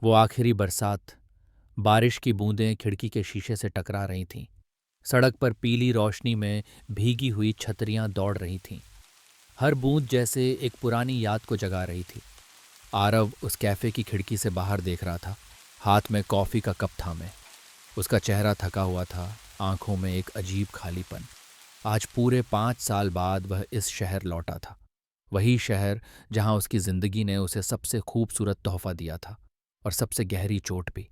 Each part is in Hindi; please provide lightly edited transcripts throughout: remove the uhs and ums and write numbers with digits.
वो आखिरी बरसात, बारिश की बूंदें खिड़की के शीशे से टकरा रही थीं। सड़क पर पीली रोशनी में भीगी हुई छतरियां दौड़ रही थीं। हर बूंद जैसे एक पुरानी याद को जगा रही थी। आरव उस कैफे की खिड़की से बाहर देख रहा था, हाथ में कॉफी का कप थामे। उसका चेहरा थका हुआ था, आंखों में एक अजीब खालीपन। आज पूरे 5 साल बाद वह इस शहर लौटा था, वही शहर जहां उसकी जिंदगी ने उसे सबसे खूबसूरत तोहफा दिया था और सबसे गहरी चोट भी।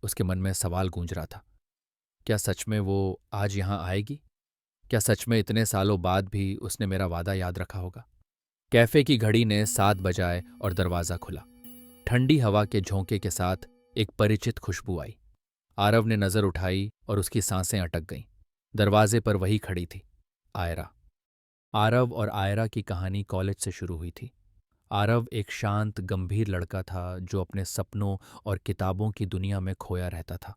उसके मन में सवाल गूंज रहा था, क्या सच में वो आज यहां आएगी? क्या सच में इतने सालों बाद भी उसने मेरा वादा याद रखा होगा? कैफे की घड़ी ने 7 बजाए और दरवाजा खुला। ठंडी हवा के झोंके के साथ एक परिचित खुशबू आई। आरव ने नजर उठाई और उसकी सांसें अटक गईं। दरवाजे पर वही खड़ी थी, आयरा। आरव और आयरा की कहानी कॉलेज से शुरू हुई थी। आरव एक शांत, गंभीर लड़का था जो अपने सपनों और किताबों की दुनिया में खोया रहता था।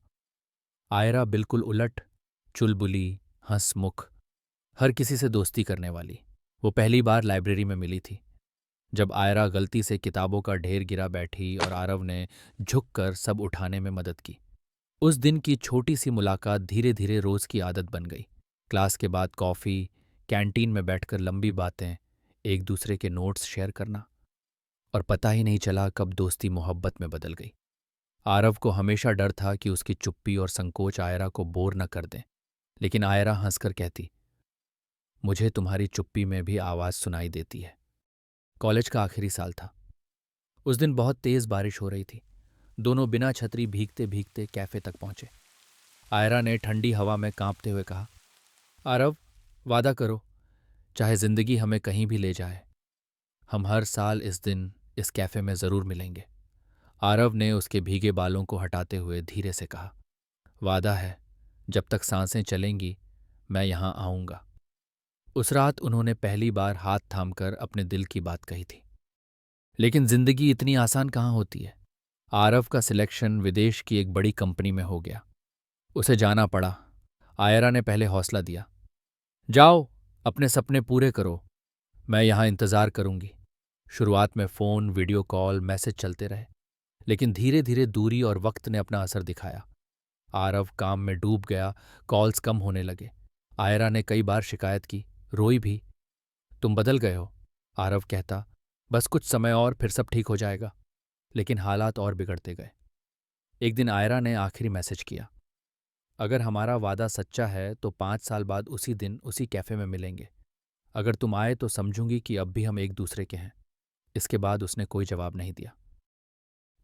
आयरा बिल्कुल उलट, चुलबुली, हंसमुख, हर किसी से दोस्ती करने वाली। वो पहली बार लाइब्रेरी में मिली थी, जब आयरा गलती से किताबों का ढेर गिरा बैठी और आरव ने झुककर सब उठाने में मदद की। उस दिन की छोटी सी मुलाकात धीरे धीरे रोज की आदत बन गई। क्लास के बाद कॉफ़ी, कैंटीन में बैठकर लंबी बातें, एक दूसरे के नोट्स शेयर करना, और पता ही नहीं चला कब दोस्ती मोहब्बत में बदल गई। आरव को हमेशा डर था कि उसकी चुप्पी और संकोच आयरा को बोर न कर दें, लेकिन आयरा हंसकर कहती, मुझे तुम्हारी चुप्पी में भी आवाज़ सुनाई देती है। कॉलेज का आखिरी साल था। उस दिन बहुत तेज बारिश हो रही थी। दोनों बिना छतरी भीगते भीगते कैफे तक पहुंचे। आयरा ने ठंडी हवा में कांपते हुए कहा, आरव, वादा करो, चाहे जिंदगी हमें कहीं भी ले जाए, हम हर साल इस दिन इस कैफे में जरूर मिलेंगे। आरव ने उसके भीगे बालों को हटाते हुए धीरे से कहा, वादा है, जब तक सांसें चलेंगी मैं यहां आऊंगा। उस रात उन्होंने पहली बार हाथ थामकर अपने दिल की बात कही थी। लेकिन जिंदगी इतनी आसान कहाँ होती है। आरव का सिलेक्शन विदेश की एक बड़ी कंपनी में हो गया। उसे जाना पड़ा। आयरा ने पहले हौसला दिया, जाओ, अपने सपने पूरे करो, मैं यहां इंतजार करूंगी। शुरुआत में फोन, वीडियो कॉल, मैसेज चलते रहे, लेकिन धीरे धीरे दूरी और वक्त ने अपना असर दिखाया। आरव काम में डूब गया, कॉल्स कम होने लगे। आयरा ने कई बार शिकायत की, रोई भी। तुम बदल गए हो, आरव कहता, बस कुछ समय और फिर सब ठीक हो जाएगा। लेकिन हालात और बिगड़ते गए। एक दिन आयरा ने आखिरी मैसेज किया, अगर हमारा वादा सच्चा है तो 5 साल बाद उसी दिन उसी कैफे में मिलेंगे। अगर तुम आए तो समझूंगी कि अब भी हम एक दूसरे के हैं। इसके बाद उसने कोई जवाब नहीं दिया।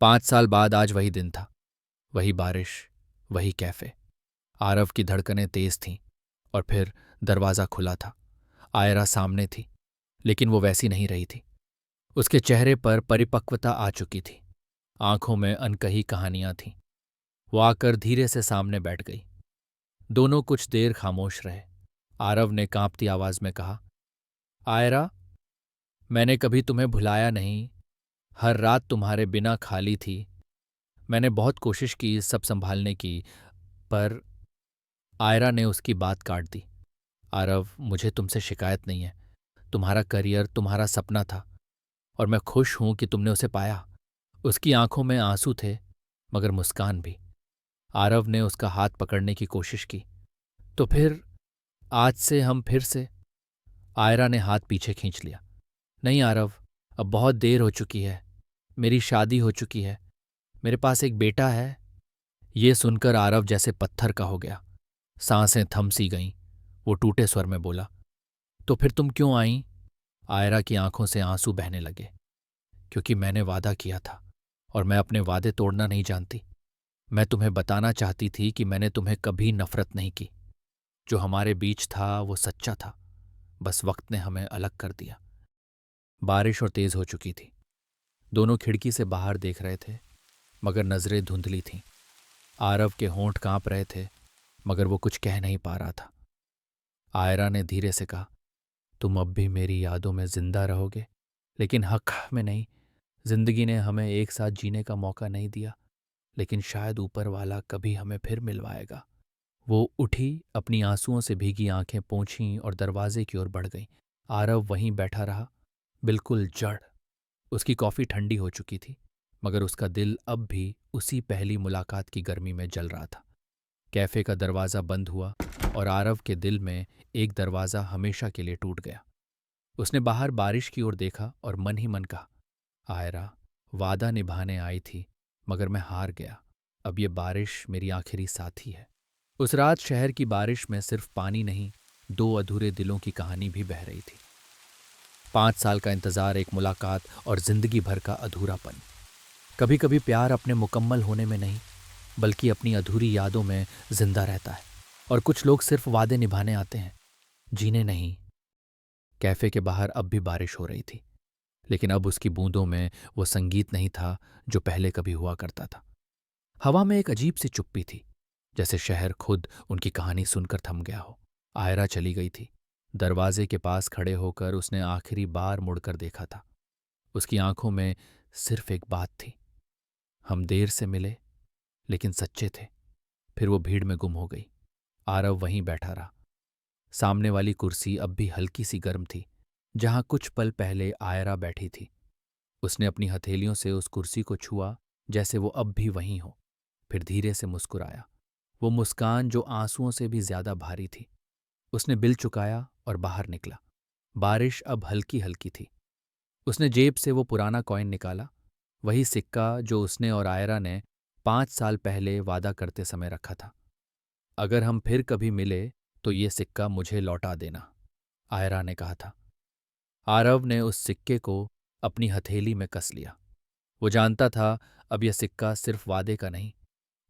5 साल बाद आज वही दिन था, वही बारिश, वही कैफे। आरव की धड़कनें तेज थीं और फिर दरवाज़ा खुला था। आयरा सामने थी, लेकिन वो वैसी नहीं रही थी। उसके चेहरे पर परिपक्वता आ चुकी थी, आंखों में अनकही कहानियां थीं। वो आकर धीरे से सामने बैठ गई। दोनों कुछ देर खामोश रहे। आरव ने कांपती आवाज में कहा, आयरा, मैंने कभी तुम्हें भुलाया नहीं। हर रात तुम्हारे बिना खाली थी। मैंने बहुत कोशिश की सब संभालने की, पर। आयरा ने उसकी बात काट दी। आरव, मुझे तुमसे शिकायत नहीं है। तुम्हारा करियर, तुम्हारा सपना था, और मैं खुश हूं कि तुमने उसे पाया। उसकी आंखों में आंसू थे, मगर मुस्कान भी। आरव ने उसका हाथ पकड़ने की कोशिश की। तो फिर आज से हम फिर से। आयरा ने हाथ पीछे खींच लिया। नहीं आरव, अब बहुत देर हो चुकी है। मेरी शादी हो चुकी है, मेरे पास एक बेटा है। ये सुनकर आरव जैसे पत्थर का हो गया। सांसें थम सी गईं। वो टूटे स्वर में बोला, तो फिर तुम क्यों आई? आयरा की आंखों से आंसू बहने लगे। क्योंकि मैंने वादा किया था, और मैं अपने वादे तोड़ना नहीं जानती। मैं तुम्हें बताना चाहती थी कि मैंने तुम्हें कभी नफरत नहीं की। जो हमारे बीच था वो सच्चा था, बस वक्त ने हमें अलग कर दिया। बारिश और तेज हो चुकी थी। दोनों खिड़की से बाहर देख रहे थे, मगर नजरें धुंधली थीं। आरव के होंठ कांप रहे थे, मगर वो कुछ कह नहीं पा रहा था। आयरा ने धीरे से कहा, तुम अब भी मेरी यादों में जिंदा रहोगे, लेकिन हक में नहीं। जिंदगी ने हमें एक साथ जीने का मौका नहीं दिया, लेकिन शायद ऊपर वाला कभी हमें फिर मिलवाएगा। वो उठी, अपनी आंसुओं से भीगी आंखें पोंछीं और दरवाजे की ओर बढ़ गई। आरव वहीं बैठा रहा, बिल्कुल जड़। उसकी कॉफी ठंडी हो चुकी थी, मगर उसका दिल अब भी उसी पहली मुलाकात की गर्मी में जल रहा था। कैफे का दरवाज़ा बंद हुआ और आरव के दिल में एक दरवाज़ा हमेशा के लिए टूट गया। उसने बाहर बारिश की ओर देखा और मन ही मन कहा, आयरा वादा निभाने आई थी, मगर मैं हार गया। अब ये बारिश मेरी आखिरी साथी है। उस रात शहर की बारिश में सिर्फ पानी नहीं, दो अधूरे दिलों की कहानी भी बह रही थी। 5 साल का इंतजार, एक मुलाकात और जिंदगी भर का अधूरापन। कभी कभी प्यार अपने मुकम्मल होने में नहीं, बल्कि अपनी अधूरी यादों में जिंदा रहता है। और कुछ लोग सिर्फ वादे निभाने आते हैं, जीने नहीं। कैफे के बाहर अब भी बारिश हो रही थी, लेकिन अब उसकी बूंदों में वो संगीत नहीं था जो पहले कभी हुआ करता था। हवा में एक अजीब सी चुप्पी थी, जैसे शहर खुद उनकी कहानी सुनकर थम गया हो। आयरा चली गई थी। दरवाजे के पास खड़े होकर उसने आखिरी बार मुड़कर देखा था। उसकी आंखों में सिर्फ एक बात थी, हम देर से मिले लेकिन सच्चे थे। फिर वो भीड़ में गुम हो गई। आरव वहीं बैठा रहा। सामने वाली कुर्सी अब भी हल्की सी गर्म थी, जहां कुछ पल पहले आयरा बैठी थी। उसने अपनी हथेलियों से उस कुर्सी को छुआ, जैसे वो अब भी वहीं हो। फिर धीरे से मुस्कुराया, वो मुस्कान जो आंसुओं से भी ज्यादा भारी थी। उसने बिल चुकाया और बाहर निकला। बारिश अब हल्की हल्की थी। उसने जेब से वो पुराना कॉइन निकाला, वही सिक्का जो उसने और आयरा ने 5 साल पहले वादा करते समय रखा था। अगर हम फिर कभी मिले तो ये सिक्का मुझे लौटा देना, आयरा ने कहा था। आरव ने उस सिक्के को अपनी हथेली में कस लिया। वो जानता था अब यह सिक्का सिर्फ वादे का नहीं,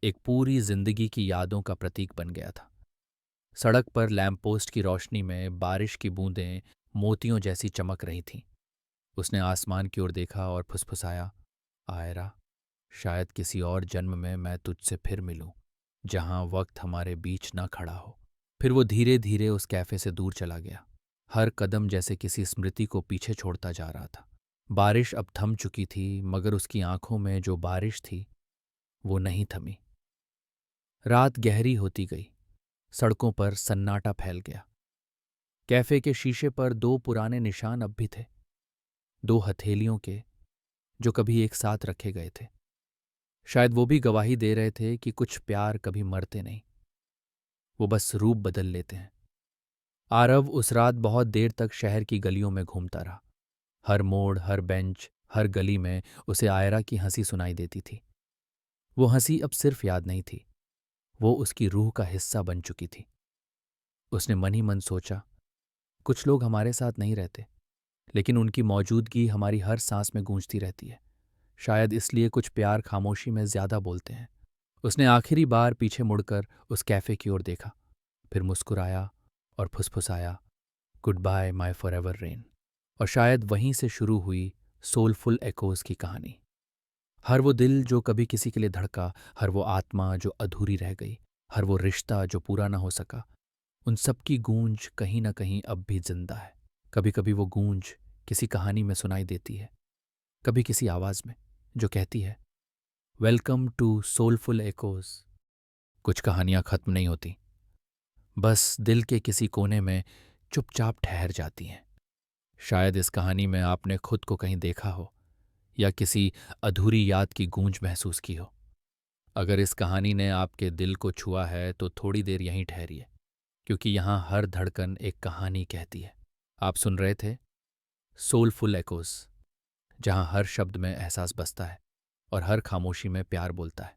एक पूरी जिंदगी की यादों का प्रतीक बन गया था। सड़क पर लैंपपोस्ट की रोशनी में बारिश की बूंदें मोतियों जैसी चमक रही थीं। उसने आसमान की ओर देखा और फुसफुसाया, आयरा, शायद किसी और जन्म में मैं तुझसे फिर मिलूं, जहां वक्त हमारे बीच न खड़ा हो। फिर वो धीरे धीरे उस कैफे से दूर चला गया, हर कदम जैसे किसी स्मृति को पीछे छोड़ता जा रहा था। बारिश अब थम चुकी थी, मगर उसकी आंखों में जो बारिश थी वो नहीं थमी। रात गहरी होती गई। सड़कों पर सन्नाटा फैल गया। कैफे के शीशे पर दो पुराने निशान अब भी थे, दो हथेलियों के, जो कभी एक साथ रखे गए थे। शायद वो भी गवाही दे रहे थे कि कुछ प्यार कभी मरते नहीं, वो बस रूप बदल लेते हैं। आरव उस रात बहुत देर तक शहर की गलियों में घूमता रहा। हर मोड़, हर बेंच, हर गली में उसे आयरा की हंसी सुनाई देती थी। वो हंसी अब सिर्फ याद नहीं थी, वो उसकी रूह का हिस्सा बन चुकी थी। उसने मन ही मन सोचा, कुछ लोग हमारे साथ नहीं रहते, लेकिन उनकी मौजूदगी हमारी हर सांस में गूंजती रहती है। शायद इसलिए कुछ प्यार खामोशी में ज्यादा बोलते हैं। उसने आखिरी बार पीछे मुड़कर उस कैफे की ओर देखा, फिर मुस्कुराया और फुसफुसाया, good bye my forever rain. और शायद वहीं से शुरू हुई सोलफुल एकोज की कहानी। हर वो दिल जो कभी किसी के लिए धड़का, हर वो आत्मा जो अधूरी रह गई, हर वो रिश्ता जो पूरा ना हो सका, उन सब की गूंज कहीं ना कहीं अब भी जिंदा है। कभी कभी वो गूंज किसी कहानी में सुनाई देती है, कभी किसी आवाज में जो कहती है, वेलकम टू सोलफुल एकोज। कुछ कहानियां खत्म नहीं होती, बस दिल के किसी कोने में चुपचाप ठहर जाती हैं। शायद इस कहानी में आपने खुद को कहीं देखा हो, या किसी अधूरी याद की गूंज महसूस की हो। अगर इस कहानी ने आपके दिल को छुआ है तो थोड़ी देर यहीं ठहरिए, क्योंकि यहाँ हर धड़कन एक कहानी कहती है। आप सुन रहे थे सोलफुल एकोज, जहाँ हर शब्द में एहसास बसता है और हर खामोशी में प्यार बोलता है।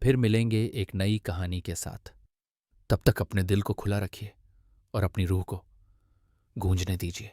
फिर मिलेंगे एक नई कहानी के साथ। तब तक अपने दिल को खुला रखिए और अपनी रूह को गूंजने दीजिए।